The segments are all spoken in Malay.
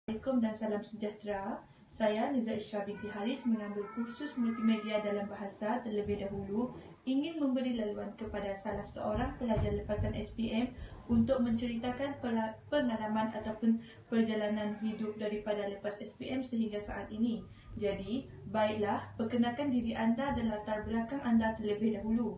Assalamualaikum dan salam sejahtera. Saya Liza Ishra binti Haris mengambil kursus multimedia dalam bahasa terlebih dahulu ingin memberi laluan kepada salah seorang pelajar lepasan SPM untuk menceritakan pengalaman ataupun perjalanan hidup daripada lepas SPM sehingga saat ini. Jadi, baiklah, perkenalkan diri anda dan latar belakang anda terlebih dahulu.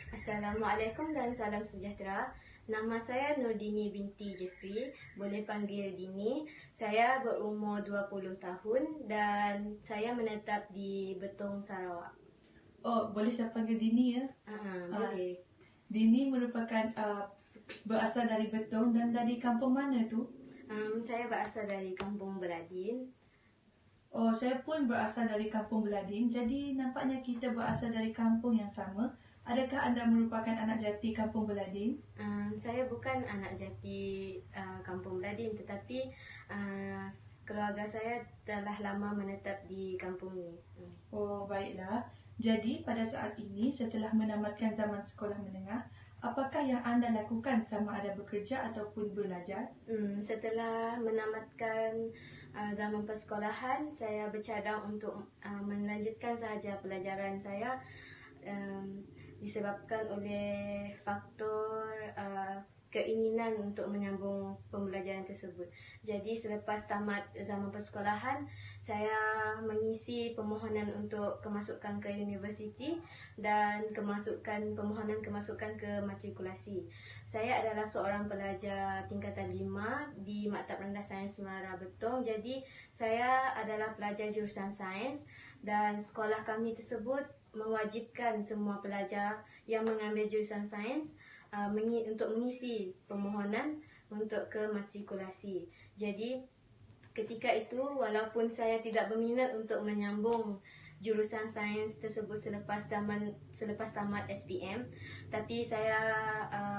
Assalamualaikum dan salam sejahtera. Nama saya Nurdini binti Jeffrey, boleh panggil Dini. Saya berumur 20 tahun dan saya menetap di Betong, Sarawak. Oh, boleh saya panggil Dini ya? Boleh. Dini merupakan berasal dari Betong dan dari kampung mana tu? Saya berasal dari Kampung Beladin. Oh, saya pun berasal dari Kampung Beladin. Jadi nampaknya kita berasal dari kampung yang sama. Adakah anda merupakan anak jati Kampung Beladin? Saya bukan anak jati Kampung Beladin, tetapi keluarga saya telah lama menetap di kampung ini. Oh, baiklah. Jadi pada saat ini setelah menamatkan zaman sekolah menengah, apakah yang anda lakukan sama ada bekerja ataupun belajar? Setelah menamatkan zaman persekolahan, saya bercadang untuk melanjutkan sahaja pelajaran saya disebabkan oleh faktor keinginan untuk menyambung pembelajaran tersebut. Jadi selepas tamat zaman persekolahan, saya mengisi permohonan untuk kemasukan ke universiti dan permohonan kemasukan ke matrikulasi. Saya adalah seorang pelajar tingkatan 5 di Maktab Rendah Sains Menara Betong. Jadi saya adalah pelajar jurusan sains dan sekolah kami tersebut mewajibkan semua pelajar yang mengambil jurusan sains untuk mengisi permohonan untuk ke matrikulasi. Jadi ketika itu, walaupun saya tidak berminat untuk menyambung jurusan sains tersebut selepas tamat SPM, tapi saya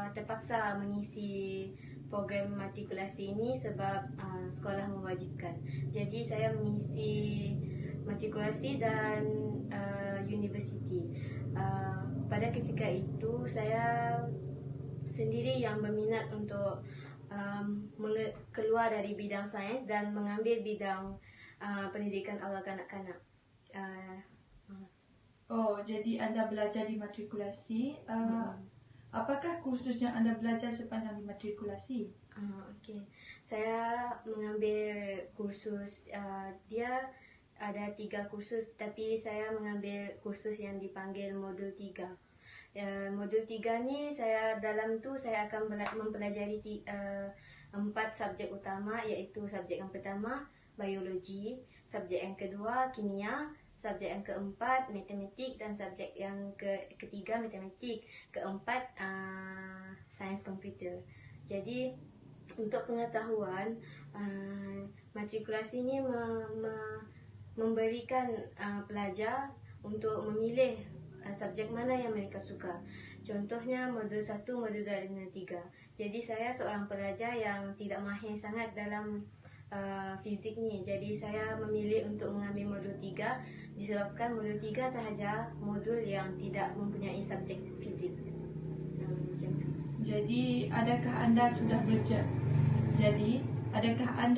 terpaksa mengisi program matrikulasi ini sebab sekolah mewajibkan. Jadi saya mengisi matrikulasi dan universiti. Pada ketika itu saya sendiri yang berminat untuk keluar dari bidang sains dan mengambil bidang pendidikan awal kanak-kanak. Oh, jadi anda belajar di matrikulasi. Apakah kursus yang anda belajar sepanjang di matrikulasi? Okey. Saya mengambil kursus, dia ada 3 kursus, tapi saya mengambil kursus yang dipanggil modul 3. Modul 3 ni dalam tu saya akan mempelajari 4 subjek utama, iaitu subjek yang pertama biologi, subjek yang kedua kimia, subjek yang keempat matematik dan subjek yang ketiga matematik, keempat sains komputer. Jadi untuk pengetahuan, matrikulasi ini memberikan pelajar untuk memilih subjek mana yang mereka suka. Contohnya modul 1, modul 2 dan 3. Jadi saya seorang pelajar yang tidak mahir sangat dalam fizik ni. Jadi saya memilih untuk mengambil modul 3 disebabkan modul 3 sahaja modul yang tidak mempunyai subjek fizik. Macam tu. Jadi adakah anda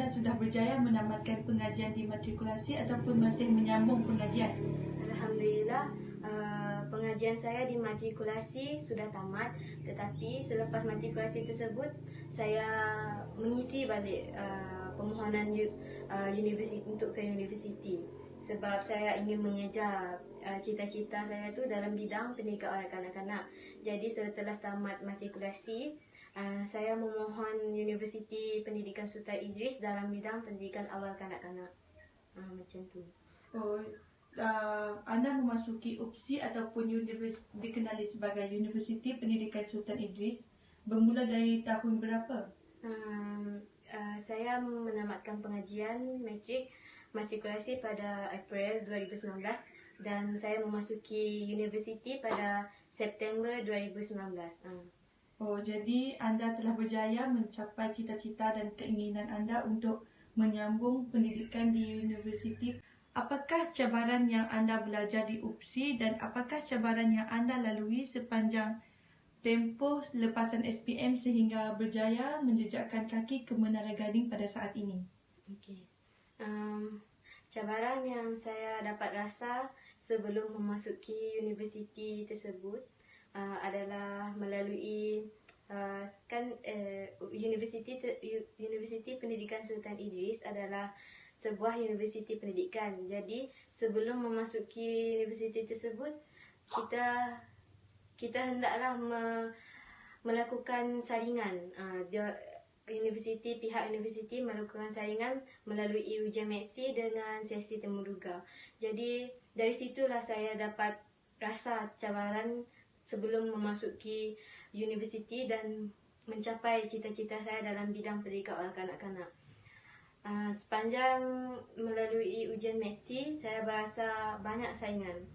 sudah berjaya menamatkan pengajian di matrikulasi ataupun masih menyambung pengajian? Alhamdulillah, pengajian saya di matrikulasi sudah tamat, tetapi selepas matrikulasi tersebut saya mengisi balik permohonan universiti untuk ke universiti sebab saya ingin mengejar cita-cita saya tu dalam bidang pendidikan awal kanak-kanak. Jadi setelah tamat matrikulasi, saya memohon Universiti Pendidikan Sultan Idris dalam bidang pendidikan awal kanak-kanak. Macam tu. Oh, anda memasuki UPSI ataupun dikenali sebagai Universiti Pendidikan Sultan Idris bermula dari tahun berapa? Saya menamatkan pengajian matrikulasi pada April 2019 dan saya memasuki universiti pada September 2019. Oh, jadi anda telah berjaya mencapai cita-cita dan keinginan anda untuk menyambung pendidikan di universiti. Apakah cabaran yang anda belajar di UPSI dan apakah cabaran yang anda lalui sepanjang tempoh lepasan SPM sehingga berjaya menjejakkan kaki ke Menara Gading pada saat ini? Okey. Cabaran yang saya dapat rasa sebelum memasuki universiti tersebut adalah melalui Universiti Pendidikan Sultan Idris adalah sebuah universiti pendidikan. Jadi sebelum memasuki universiti tersebut, kita hendaklah melakukan saringan. Pihak universiti melakukan saringan melalui ujian maksi dengan sesi temuduga. Jadi dari situlah saya dapat rasa cabaran sebelum memasuki universiti dan mencapai cita-cita saya dalam bidang pendidikan orang kanak-kanak. Sepanjang melalui ujian maksi, saya berasa banyak saingan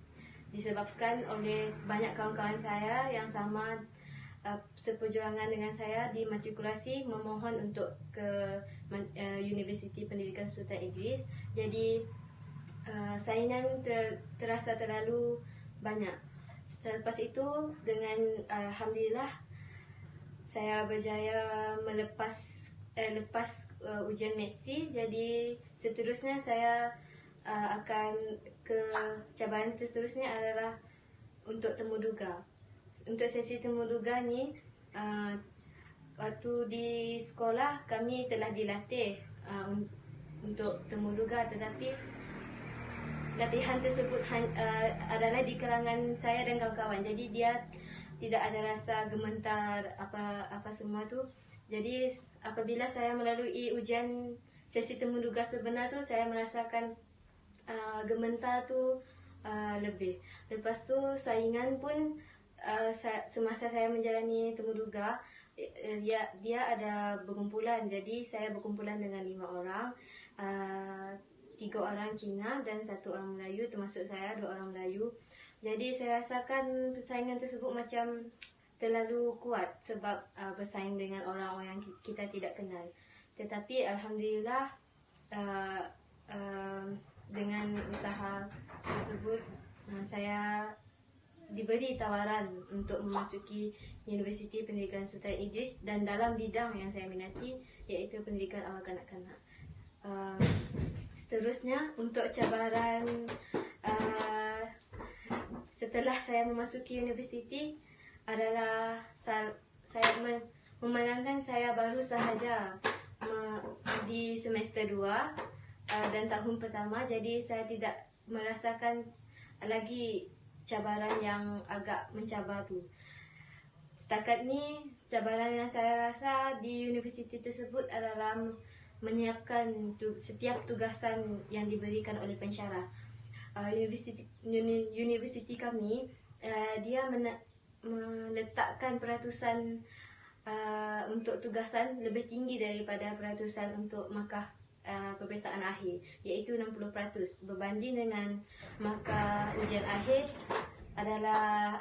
disebabkan oleh banyak kawan-kawan saya yang sama seperjuangan dengan saya dimatrikulasi memohon untuk ke Universiti Pendidikan Sultan Idris. Jadi saingan terasa terlalu banyak. Selepas itu dengan alhamdulillah saya berjaya lepas ujian maksi. Jadi seterusnya saya akan ke cabaran seterusnya adalah untuk temuduga. Untuk sesi temuduga ni waktu di sekolah kami telah dilatih untuk temuduga, tetapi latihan tersebut adalah di kalangan saya dan kawan-kawan. Jadi dia tidak ada rasa gemetar apa semua tu. Jadi apabila saya melalui ujian sesi temuduga sebenar tu, saya merasakan gemetar tu lebih. Lepas tu saingan pun semasa saya menjalani temuduga, dia ada berkumpulan. Jadi saya berkumpulan dengan 5 orang. 3 orang Cina dan 1 orang Melayu, termasuk saya 2 orang Melayu. Jadi saya rasakan persaingan tersebut macam terlalu kuat sebab bersaing dengan orang-orang yang kita tidak kenal. Tetapi alhamdulillah dengan usaha tersebut saya diberi tawaran untuk memasuki Universiti Pendidikan Sultan Idris dan dalam bidang yang saya minati, iaitu pendidikan awal kanak-kanak. Seterusnya untuk cabaran setelah saya memasuki universiti adalah saya memandangkan saya baru sahaja di semester 2 dan tahun pertama. Jadi saya tidak merasakan lagi cabaran yang agak mencabar tu. Setakat ni cabaran yang saya rasa di universiti tersebut adalah menyiapkan setiap tugasan yang diberikan oleh pensyarah. Universiti kami dia meletakkan peratusan untuk tugasan lebih tinggi daripada peratusan untuk markah peperiksaan akhir, iaitu 60% berbanding dengan markah ujian akhir adalah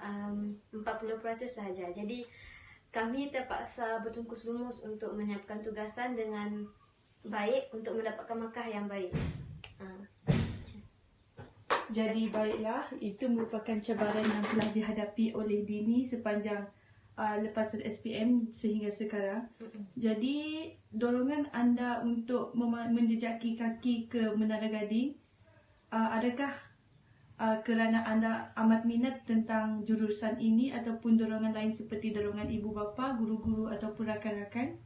40% sahaja. Jadi kami terpaksa bertungkus lumus untuk menyiapkan tugasan dengan baik untuk mendapatkan markah yang baik. Jadi baiklah, itu merupakan cabaran yang telah dihadapi oleh Dini sepanjang lepasan SPM sehingga sekarang. Jadi dorongan anda untuk menjejaki kaki ke Menara Gading, adakah kerana anda amat minat tentang jurusan ini ataupun dorongan lain seperti dorongan ibu bapa, guru-guru ataupun rakan-rakan?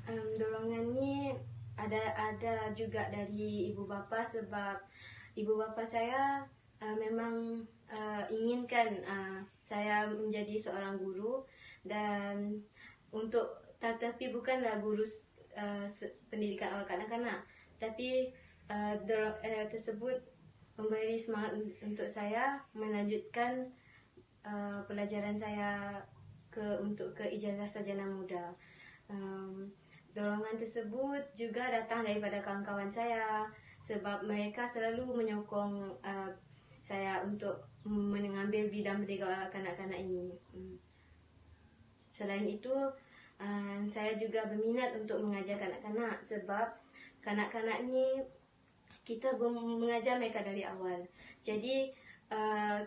Dorongan ni ada juga dari ibu bapa, sebab ibu bapa saya memang inginkan saya menjadi seorang guru, dan tetapi bukanlah guru pendidikan awal kanak-kanak, tapi tersebut memberi semangat untuk saya melanjutkan pelajaran saya untuk ke ijazah sarjana muda. Dorongan tersebut juga datang daripada kawan-kawan saya, sebab mereka selalu menyokong saya untuk mengambil bidang pendidikan kanak-kanak ini. Selain itu, saya juga berminat untuk mengajar kanak-kanak, sebab kanak-kanak ni kita mengajar mereka dari awal. Jadi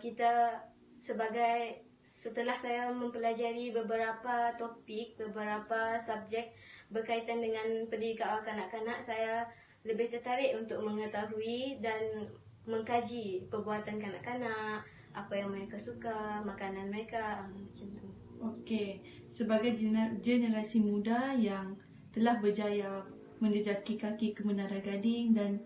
kita sebagai setelah saya mempelajari beberapa topik, beberapa subjek berkaitan dengan pendidikan awal kanak-kanak, saya lebih tertarik untuk mengetahui dan mengkaji perbuatan kanak-kanak, apa yang mereka suka, makanan mereka, macam tu. Okey, sebagai generasi muda yang telah berjaya menjejaki kaki kebenaran Gading dan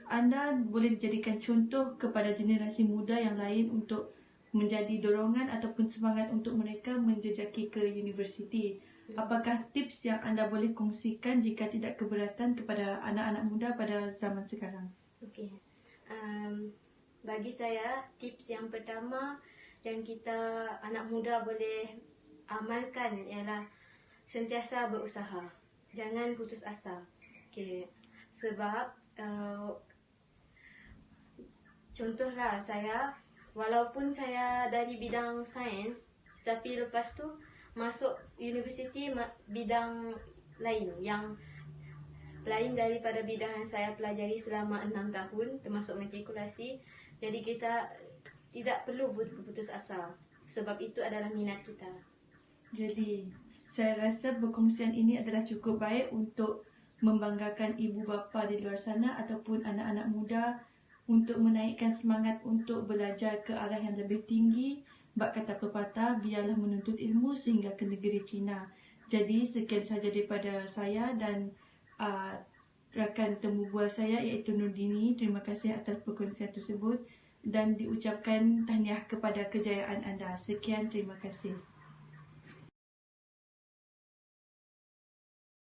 anda boleh dijadikan contoh kepada generasi muda yang lain untuk menjadi dorongan ataupun semangat untuk mereka menjejaki ke universiti. Apakah tips yang anda boleh kongsikan jika tidak keberatan kepada anak-anak muda pada zaman sekarang? Okey. Bagi saya, tips yang pertama yang kita anak muda boleh amalkan ialah sentiasa berusaha. Jangan putus asa. Okey. Sebab contohlah saya, walaupun saya dari bidang sains, tapi lepas tu masuk universiti bidang lain yang lain daripada bidang yang saya pelajari selama 6 tahun, termasuk matrikulasi. Jadi kita tidak perlu berputus asa, sebab itu adalah minat kita. Jadi, saya rasa perkongsian ini adalah cukup baik untuk membanggakan ibu bapa di luar sana ataupun anak-anak muda untuk menaikkan semangat untuk belajar ke arah yang lebih tinggi. Bak kata pepatah, biarlah menuntut ilmu sehingga ke negeri China. Jadi, sekian sahaja daripada saya dan rakan temu bual saya iaitu Nurdini. Terima kasih atas perkongsian tersebut dan diucapkan tahniah kepada kejayaan anda. Sekian, terima kasih.